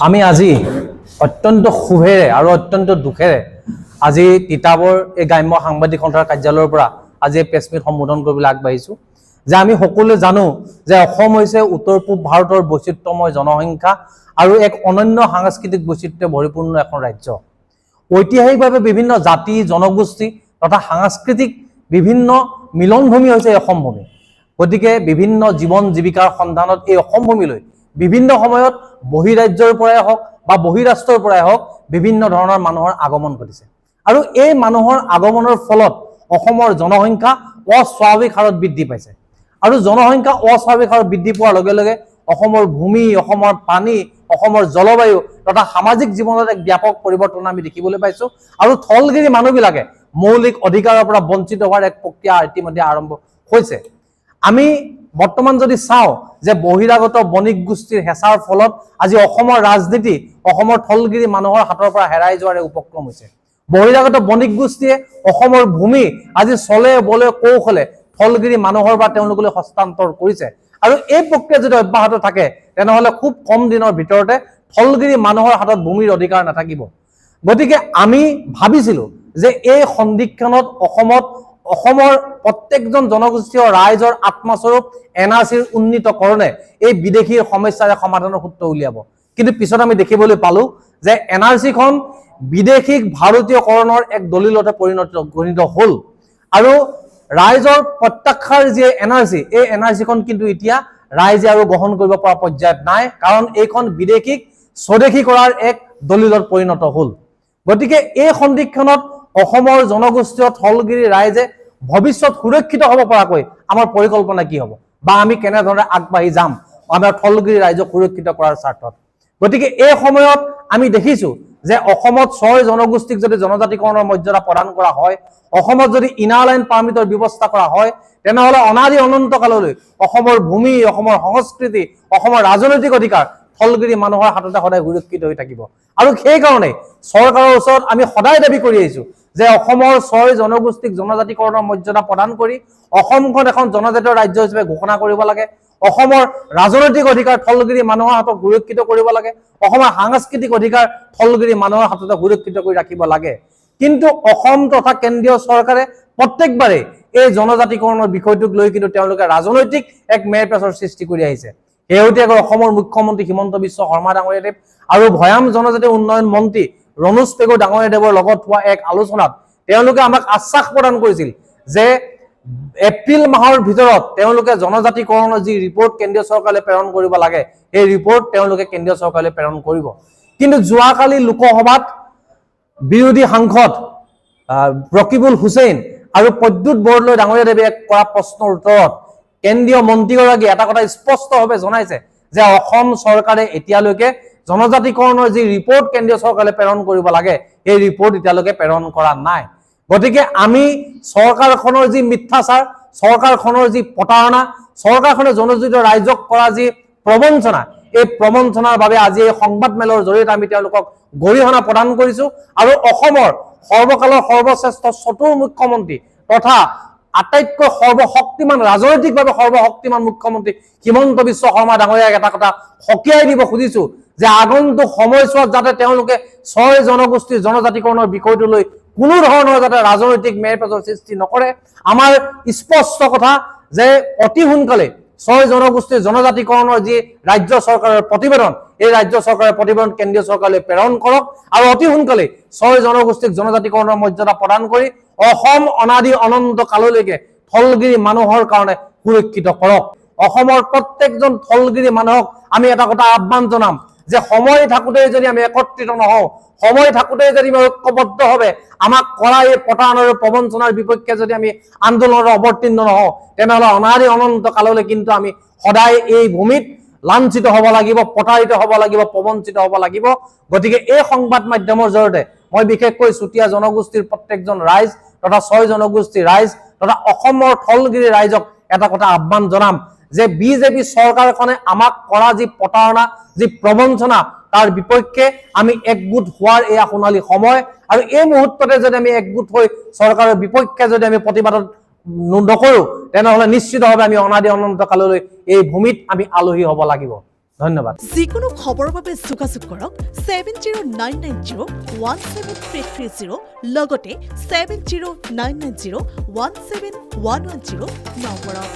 আমি আজি অত্যন্ত ক্ষোভেৰে আৰু অত্যন্ত দুখেৰে আজি তিতাবৰ এই গ্ৰাম্য সাংবাদিক সন্থাৰ কাৰ্যালয়ৰ পৰা আজি প্ৰেছমিট সম্বোধন কৰিবলৈ আগবাঢ়িছো যে আমি সকলোৱে জানো যে অসম হৈছে উত্তৰ পূব ভাৰতৰ বৈচিত্ৰ্যময় জনসংখ্যা আৰু এক অনন্য সাংস্কৃতিক বৈচিত্ৰ্যৰে ভৰিপূৰ্ণ এখন ৰাজ্য। ঐতিহাসিকভাৱে বিভিন্ন জাতি জনগোষ্ঠী তথা সাংস্কৃতিক বিভিন্ন মিলনভূমি হৈছে এই অসম ভূমি। গতিকে বিভিন্ন জীৱন জীৱিকাৰ সন্ধানত এই অসম ভূমিলৈ বিভিন্ন সময়ত বহিৰাজ্যৰ পৰাই হওক বা বহিৰাষ্ট্ৰৰ পৰাই হওক বিভিন্ন ধৰণৰ মানুহৰ আগমন ঘটিছে আৰু এই মানুহৰ আগমনৰ ফলত অসমৰ জনসংখ্যা অস্বাভাৱিক হাৰত বৃদ্ধি পাইছে আৰু জনসংখ্যা অস্বাভাৱিক হাৰত বৃদ্ধি পোৱাৰ লগে লগে অসমৰ ভূমি অসমৰ পানী অসমৰ জলবায়ু তথা সামাজিক জীৱনত এক ব্যাপক পৰিৱৰ্তন আমি দেখিবলৈ পাইছো আৰু থলগিৰি মানুহবিলাকে মৌলিক অধিকাৰৰ পৰা বঞ্চিত হোৱাৰ এক প্ৰক্ৰিয়া ইতিমধ্যে আৰম্ভ হৈছে। আমি বৰ্তমান যদি চাওঁ যে বহিৰাগত বণিক গোষ্ঠীৰ হেঁচাৰ ফলত আজি অসমৰ ৰাজনীতি অসমৰ থলগিৰি মানুহৰ হাতৰ পৰা হেৰাই যোৱাৰ উপক্ৰম হৈছে। বহিৰাগত বণিক গোষ্ঠীয়ে অসমৰ ভূমি আজি চলে বলে কৌশলে থলগিৰি মানুহৰ বা তেওঁলোকলৈ হস্তান্তৰ কৰিছে আৰু এই প্ৰক্ৰিয়া যদি অব্যাহত থাকে তেনেহ'লে খুব কম দিনৰ ভিতৰতে থলগিৰি মানুহৰ হাতত ভূমিৰ অধিকাৰ নাথাকিব। গতিকে আমি ভাবিছিলো যে এই সন্ধিক্ষণত অসমৰ প্ৰত্যেকজন জনগোষ্ঠীয় ৰাইজৰ আত্মস্বৰূপ NRCৰ উন্নীতকৰণে এই বিদেশীৰ সমস্যাৰ সমাধানৰ সূত্ৰ উলিয়াব, কিন্তু পিছত আমি দেখিবলৈ পালো যে NRCখন বিদেশীক ভাৰতীয়কৰণৰ এক দলিলতে পৰিণত হ'ল আৰু ৰাইজৰ প্ৰত্যাশাৰ যি NRC এই NRCখন কিন্তু এতিয়া ৰাইজে আৰু গ্ৰহণ কৰিব পৰা পৰ্যায়ত নাই, কাৰণ এইখন বিদেশীক স্বদেশী কৰাৰ এক দলিলত পৰিণত হ'ল। গতিকে এই সন্ধিক্ষণত অসমৰ জনগোষ্ঠীয় থলগিৰি ৰাইজে ভৱিষ্যত সুৰক্ষিত হ'ব পৰাকৈ আমাৰ পৰিকল্পনা কি হ'ব বা আমি কেনেধৰণে আগবাঢ়ি যাম আমাৰ থলগিৰি ৰাইজক সুৰক্ষিত কৰাৰ স্বাৰ্থত। গতিকে এই সময়ত আমি দেখিছো যে অসমত 6 জনগোষ্ঠীক যদি জনজাতিকৰণৰ মৰ্যাদা প্ৰদান কৰা হয়, অসমত যদি ইনাৰ লাইন পাৰ্মিটৰ ব্যৱস্থা কৰা হয়, তেনেহ'লে অনাদি অনন্ত কাললৈ অসমৰ ভূমি অসমৰ সংস্কৃতি অসমৰ ৰাজনৈতিক অধিকাৰ থলগিৰি মানুহৰ হাততে সদায় সুৰক্ষিত হৈ থাকিব। আৰু সেইকাৰণে চৰকাৰৰ ওচৰত আমি সদায় দাবী কৰি আহিছো যে অসমৰ 6 জনগোষ্ঠীক জনজাতিকৰণৰ মৰ্যাদা প্ৰদান কৰি অসমখন এখন জনজাতীয় ৰাজ্য হিচাপে ঘোষণা কৰিব লাগে, অসমৰ ৰাজনৈতিক অধিকাৰ থলগিৰি মানুহৰ হাতত সুৰক্ষিত কৰিব লাগে, অসমৰ সাংস্কৃতিক অধিকাৰ থলগিৰি মানুহৰ হাততে সুৰক্ষিত কৰি ৰাখিব লাগে। কিন্তু অসম তথা কেন্দ্ৰীয় চৰকাৰে প্ৰত্যেকবাৰে এই জনজাতিকৰণৰ বিষয়টোক লৈ কিন্তু তেওঁলোকে ৰাজনৈতিক এক মেৰপেচৰ সৃষ্টি কৰি আহিছে। শেহতীয়াকৈ অসমৰ মুখ্যমন্ত্ৰী হিমন্ত বিশ্ব শৰ্মা ডাঙৰীয়াদেৱ আৰু ভৈয়াম জনজাতি উন্নয়ন মন্ত্ৰী ৰণোজ পেগু ডাঙৰীয়াদেৱৰ লগত হোৱা এক আলোচনাত তেওঁলোকে আমাক আশ্বাস প্ৰদান কৰিছিল যে এপ্ৰিল মাহৰ ভিতৰত তেওঁলোকে জনজাতিকৰণৰ যি ৰিপৰ্ট কেন্দ্ৰীয় চৰকাৰলৈ প্ৰেৰণ কৰিব লাগে সেই ৰিপৰ্ট তেওঁলোকে কেন্দ্ৰীয় চৰকাৰলৈ প্ৰেৰণ কৰিব। কিন্তু যোৱাকালি লোকসভাত বিৰোধী সাংসদ ৰকিবুল হুছেইন আৰু প্ৰদ্যুৎ বৰদলৈ ডাঙৰীয়াদেৱে কৰা প্ৰশ্নৰ উত্তৰত কেন্দ্ৰীয় মন্ত্ৰীগৰাকীয়ে এটা কথা স্পষ্টভাৱে জনাইছে যে অসম চৰকাৰে এতিয়ালৈকে জনজাতিকৰণৰ যি ৰিপৰ্ট কেন্দ্ৰীয় চৰকাৰলৈ প্ৰেৰণ কৰিব লাগে সেই ৰিপৰ্ট এতিয়ালৈকে প্ৰেৰণ কৰা নাই। গতিকে আমি চৰকাৰখনৰ যি মিথ্যাচাৰ চৰকাৰখনৰ যি প্ৰতাৰণা চৰকাৰখনে জনজাতীয় ৰাইজক কৰা যি প্ৰবঞ্চনা এই প্ৰবঞ্চনাৰ বাবে আজি এই সংবাদমেলৰ জৰিয়তে আমি তেওঁলোকক গৰিহণা প্ৰদান কৰিছো আৰু অসমৰ সৰ্বকালৰ সৰ্বশ্ৰেষ্ঠ চতুৰ মুখ্যমন্ত্ৰী তথা আটাইতকৈ সৰ্বশক্তিমান ৰাজনৈতিকভাৱে সৰ্বশক্তিমান মুখ্যমন্ত্ৰী হিমন্ত বিশ্ব শৰ্মা ডাঙৰীয়াক এটা কথা সকীয়াই দিব খুজিছো যে আগন্তুক সময়ছোৱাত যাতে তেওঁলোকে 6 জনগোষ্ঠীৰ জনজাতিকৰণৰ বিষয়টো লৈ কোনো ধৰণৰ যাতে ৰাজনৈতিক মেৰপেচৰ সৃষ্টি নকৰে। আমাৰ স্পষ্ট কথা যে অতি সোনকালে 6 জনগোষ্ঠীৰ জনজাতিকৰণৰ যি ৰাজ্য চৰকাৰৰ প্ৰতিবেদন এই ৰাজ্য চৰকাৰৰ প্ৰতিবেদন কেন্দ্ৰীয় চৰকাৰলৈ প্ৰেৰণ কৰক আৰু অতি সোনকালে 6 জনগোষ্ঠীক জনজাতিকৰণৰ মৰ্যাদা প্ৰদান কৰি অসম অনাদি অনন্ত কাললৈকে থলগিৰি মানুহৰ কাৰণে সুৰক্ষিত কৰক। অসমৰ প্ৰত্যেকজন থলগিৰি মানুহক আমি এটা কথা আহ্বান জনাম যে সময় থাকোঁতে যদি আমি একত্ৰিত নহওঁ, সময় থাকোঁতে যদি আমি ঐক্যবদ্ধভাৱে আমাক কৰা এই প্ৰতাৰণা আৰু প্ৰবঞ্চনাৰ বিপক্ষে যদি আমি আন্দোলনত অৱতীৰ্ণ নহওঁ তেনেহ'লে অনাদি অনন্ত কাললৈ কিন্তু আমি সদায় এই ভূমিত লাঞ্ছিত হ'ব লাগিব, প্ৰতাৰিত হ'ব লাগিব, প্ৰবঞ্চিত হ'ব লাগিব। গতিকে এই সংবাদ মাধ্যমৰ জৰিয়তে মই বিশেষকৈ চুতীয়া জনগোষ্ঠীৰ প্ৰত্যেকজন ৰাইজ তথা 6 জনগোষ্ঠীৰ ৰাইজ তথা অসমৰ থলগিৰি ৰাইজক এটা কথা আহ্বান জনাম যে বিজেপি চৰকাৰখনে আমাক কৰা যি প্ৰতাৰণা যি প্ৰবঞ্চনা তাৰ বিপক্ষে আমি একগোট হোৱাৰ এয়া সোণালী সময় আৰু এই মুহূৰ্ততে যদি আমি একগোট হৈ চৰকাৰৰ বিপক্ষে যদি আমি প্ৰতিবাদত নকৰো তেনেহ'লে নিশ্চিতভাৱে আমি অনাদি অনন্ত কাললৈ এই ভূমিত আমি আলহী হ'ব লাগিব। ধন্যবাদ। যিকোনো খবৰৰ বাবে যোগাযোগ কৰক 7099017330 লগতে 7099017110 নম্বৰত।